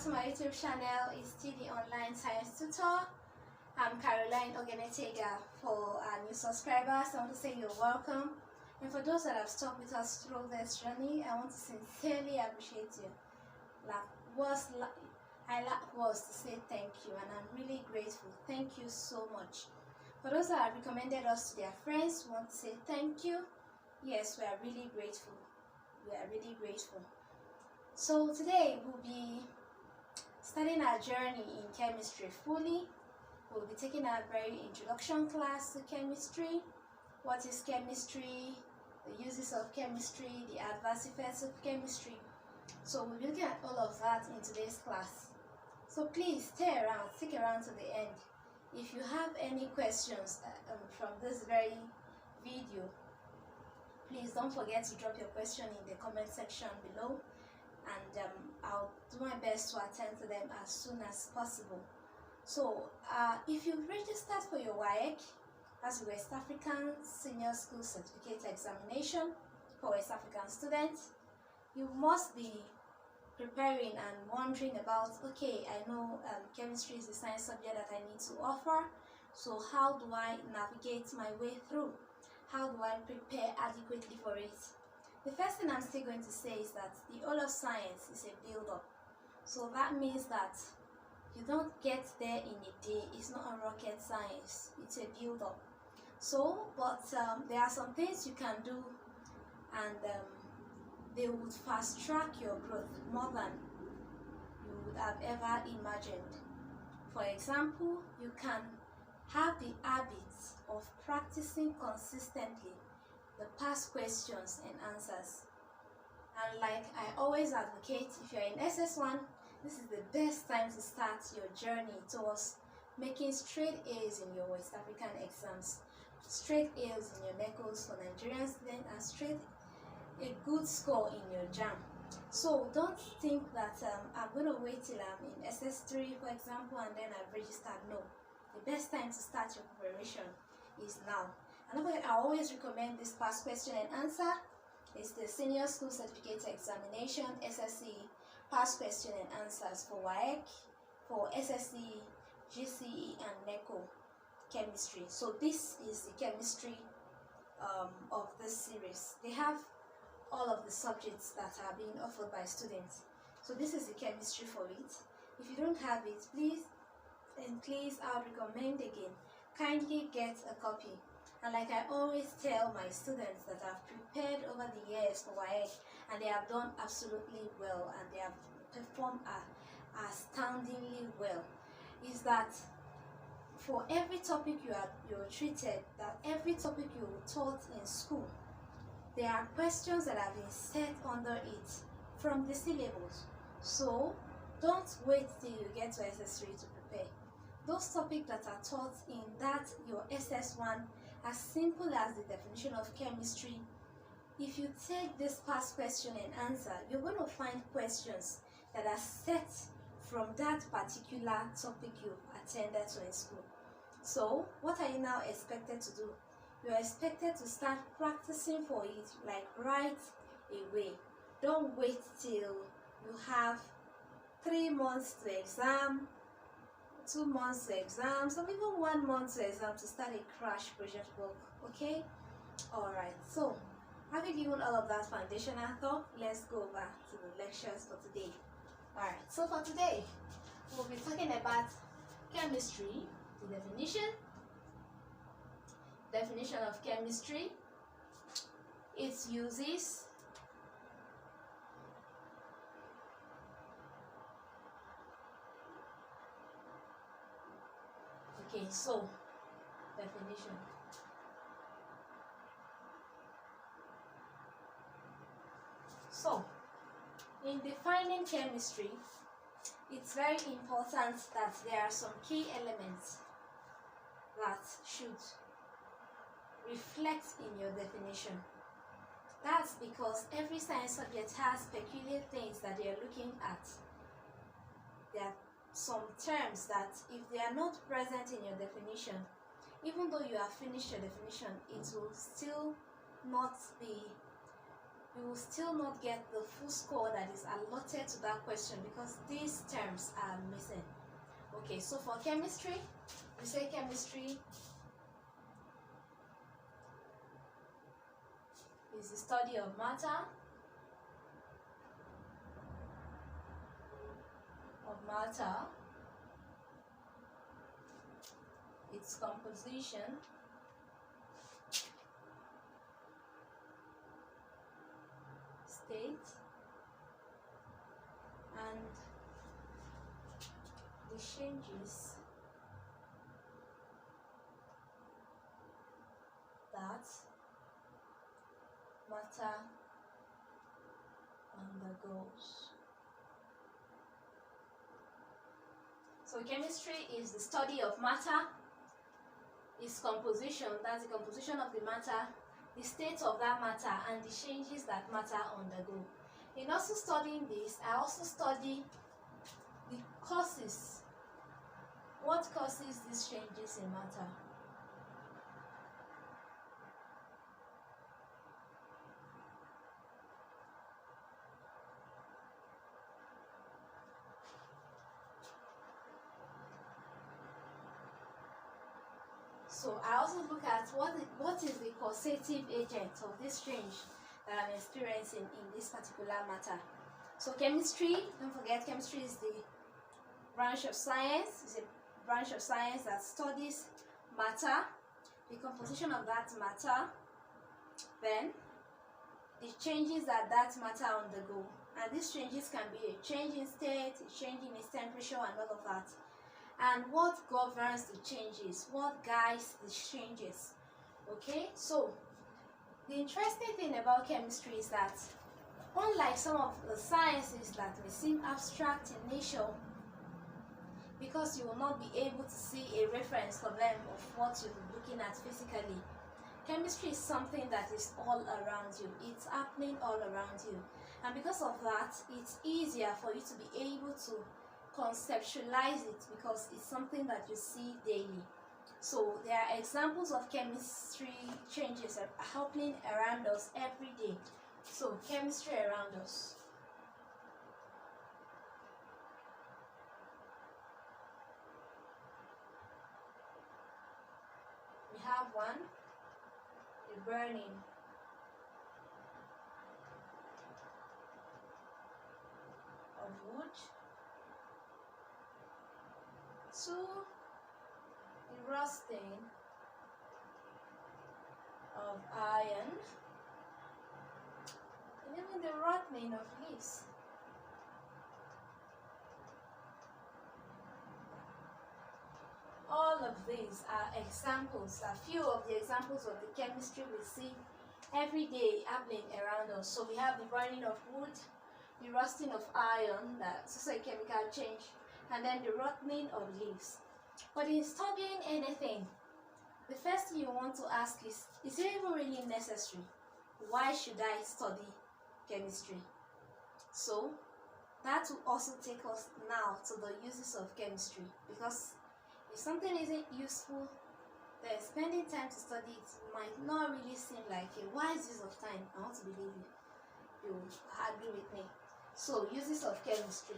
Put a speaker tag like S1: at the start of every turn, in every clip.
S1: to my YouTube channel. It's TD Online Science Tutor. I'm Caroline Ogenetega. For our new subscribers, I want to say you're welcome. And for those that have stuck with us through this journey, I want to sincerely appreciate you. I lack words to say thank you, and I'm really grateful. Thank you so much. For those that have recommended us to their friends, we want to say thank you. Yes, we are really grateful. We are really grateful. So today we'll be starting our journey in chemistry fully. We'll be taking our very introduction class to chemistry. What is chemistry? The uses of chemistry, the adverse effects of chemistry. So we'll be looking at all of that in today's class. So please stay around, stick around to the end. If you have any questions from this very video, please don't forget to drop your question in the comment section below, and I'll do my best to attend to them as soon as possible. So if you've registered for your WAEC, that's West African Senior School Certificate Examination for West African students, you must be preparing and wondering about, okay, I know chemistry is the science subject that I need to offer, so how do I navigate my way through? How do I prepare adequately for it? The first thing I'm still going to say is that the whole of science is a build-up. So that means that you don't get there in a day. It's not a rocket science. It's a build-up. So, but there are some things you can do, and they would fast-track your growth more than you would have ever imagined. For example, you can have the habit of practicing consistently the past questions and answers. And like I always advocate, if you're in SS1, this is the best time to start your journey towards making straight A's in your West African exams, straight A's in your NECOs for Nigerian students, and a good score in your JAM. So don't think that I'm going to wait till I'm in SS3, for example, and then I've registered. No. The best time to start your preparation is now. And I always recommend this past question and answer. It's the Senior School Certificate Examination, SSC, past question and answers for WAEC, for SSC, GCE, and NECO chemistry. So this is the chemistry of this series. They have all of the subjects that are being offered by students. So this is the chemistry for it. If you don't have it, please, I would recommend again, kindly get a copy. And like I always tell my students that I've prepared over the years for WAEC, and they have done absolutely well, and they have performed astoundingly well, is that for every topic you're treated, that every topic you were taught in school, there are questions that have been set under it from the syllabus. So don't wait till you get to SS3 to prepare. Those topics that are taught in that your SS1, as simple as the definition of chemistry, if you take this past question and answer, you're going to find questions that are set from that particular topic you've attended to in school. So what are you now expected to do? You're expected to start practicing for it like right away. Don't wait till you have 3 months to exam, 2 months to exam, some even 1 month to exam to start a crash project work. Okay? Alright, so having given all of that foundational thought, let's go back to the lectures for today. Alright, so for today, we'll be talking about chemistry, the definition of chemistry, its uses, okay, so definition. So in defining chemistry, it's very important that there are some key elements that should reflect in your definition. That's because every science subject has peculiar things that they are looking at. There are some terms that if they are not present in your definition, even though you have finished your definition, it will still not be you will still not get the full score that is allotted to that question because these terms are missing. Okay, so for chemistry, we say chemistry is the study of matter, its composition, state, and the changes that matter undergoes. So chemistry is the study of matter, its composition, that's the composition of the matter, the state of that matter, and the changes that matter undergo. In also studying this, I also study the causes. What causes these changes in matter? So I also look at what is the causative agent of this change that I'm experiencing in this particular matter. So chemistry, don't forget, chemistry is the branch of science, it's a branch of science that studies matter, the composition of that matter, then the changes that matter undergo. And these changes can be a change in state, a change in its temperature, and all of that. And what governs the changes, what guides the changes. Okay, so the interesting thing about chemistry is that unlike some of the sciences that may seem abstract in nature, because you will not be able to see a reference for them of what you'll be looking at physically, chemistry is something that is all around you. It's happening all around you. And because of that, it's easier for you to be able to conceptualize it because it's something that you see daily. So there are examples of chemistry changes happening around us every day. So chemistry around us. We have one, the burning of wood. 2, the rusting of iron, and even the rotting of leaves. All of these are examples, a few of the examples of the chemistry we see every day happening around us. So we have the burning of wood, the rusting of iron, that's a chemical change, and then the rotting of leaves. But in studying anything, the first thing you want to ask is it even really necessary? Why should I study chemistry? So that will also take us now to the uses of chemistry, because if something isn't useful, then spending time to study it might not really seem like a wise use of time. I want to believe you agree with me. So uses of chemistry.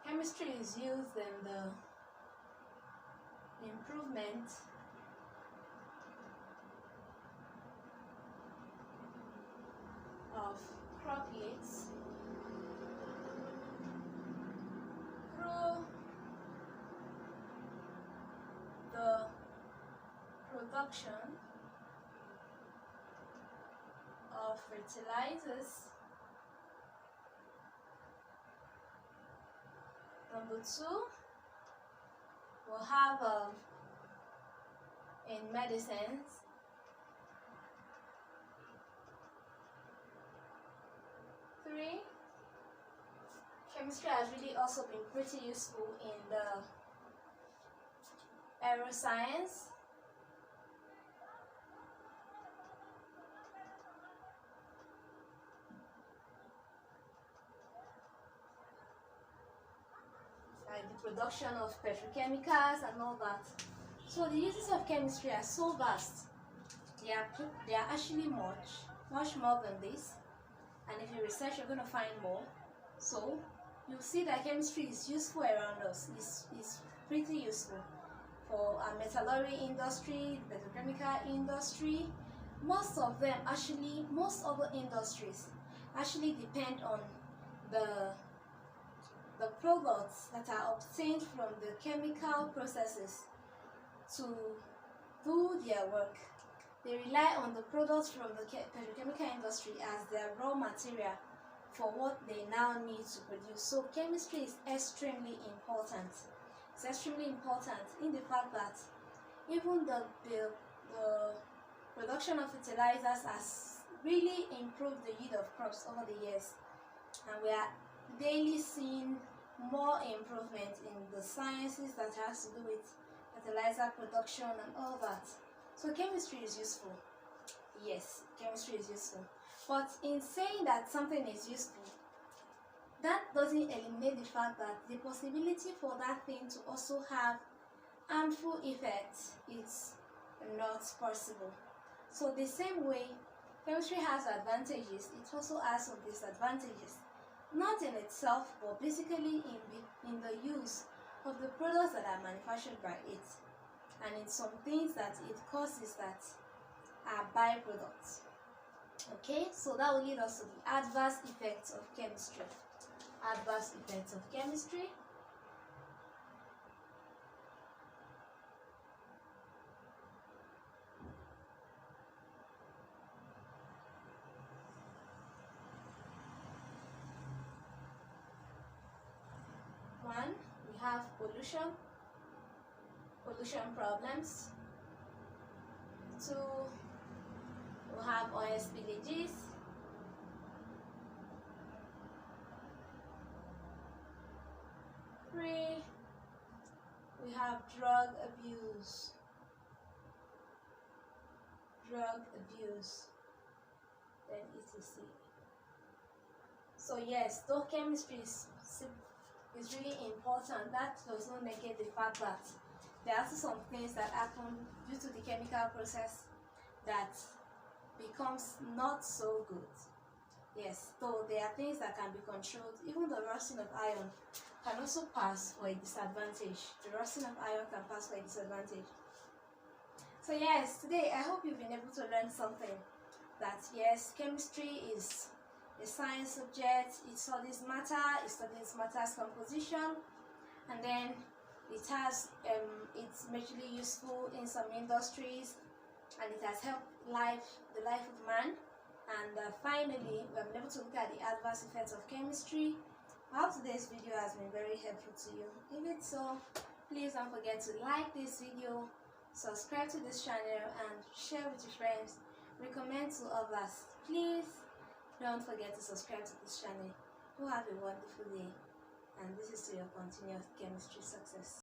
S1: Chemistry is used in the improvement of crop yields through the production of fertilizers. Number 2, we'll have in medicines, three, chemistry has really also been pretty useful in the like the production of petrochemicals and all that. So the uses of chemistry are so vast. They are actually much more than this. And if you research, you're going to find more. So you'll see that chemistry is useful around us. It's pretty useful for our metallurgy industry, petrochemical industry. Most other industries actually depend on the products that are obtained from the chemical processes to do their work. They rely on the products from the petrochemical industry as their raw material for what they now need to produce. So chemistry is extremely important. It's extremely important in the fact that even the production of fertilizers has really improved the yield of crops over the years, and we are daily seeing more improvement in the sciences that has to do with fertilizer production and all that. So chemistry is useful. Yes, chemistry is useful. But in saying that something is useful, that doesn't eliminate the fact that the possibility for that thing to also have harmful effects is not possible. So the same way chemistry has advantages, it also has some disadvantages. Not in itself, but basically in the use of the products that are manufactured by it, and in some things that it causes that are byproducts. Okay, so that will lead us to the adverse effects of chemistry. Adverse effects of chemistry. One, we have pollution problems. Two, we have oil spillages. Three, we have drug abuse. Then etc. So yes, though chemistry is really important, that does not negate the fact that there are also some things that happen due to the chemical process that becomes not so good. Yes, though there are things that can be controlled. Even the rusting of iron can also pass for a disadvantage. The rusting of iron can pass for a disadvantage. So yes, today I hope you've been able to learn something. That yes, chemistry is a science subject. It studies matter. It studies matter's composition, and then it has it's majorly useful in some industries, and it has helped the life of man. And finally, we have been able to look at the adverse effects of chemistry. I hope today's video has been very helpful to you. If it's so, please don't forget to like this video, subscribe to this channel, and share with your friends. Recommend to others. Please don't forget to subscribe to this channel. You have a wonderful day, and this is to your continuous chemistry success.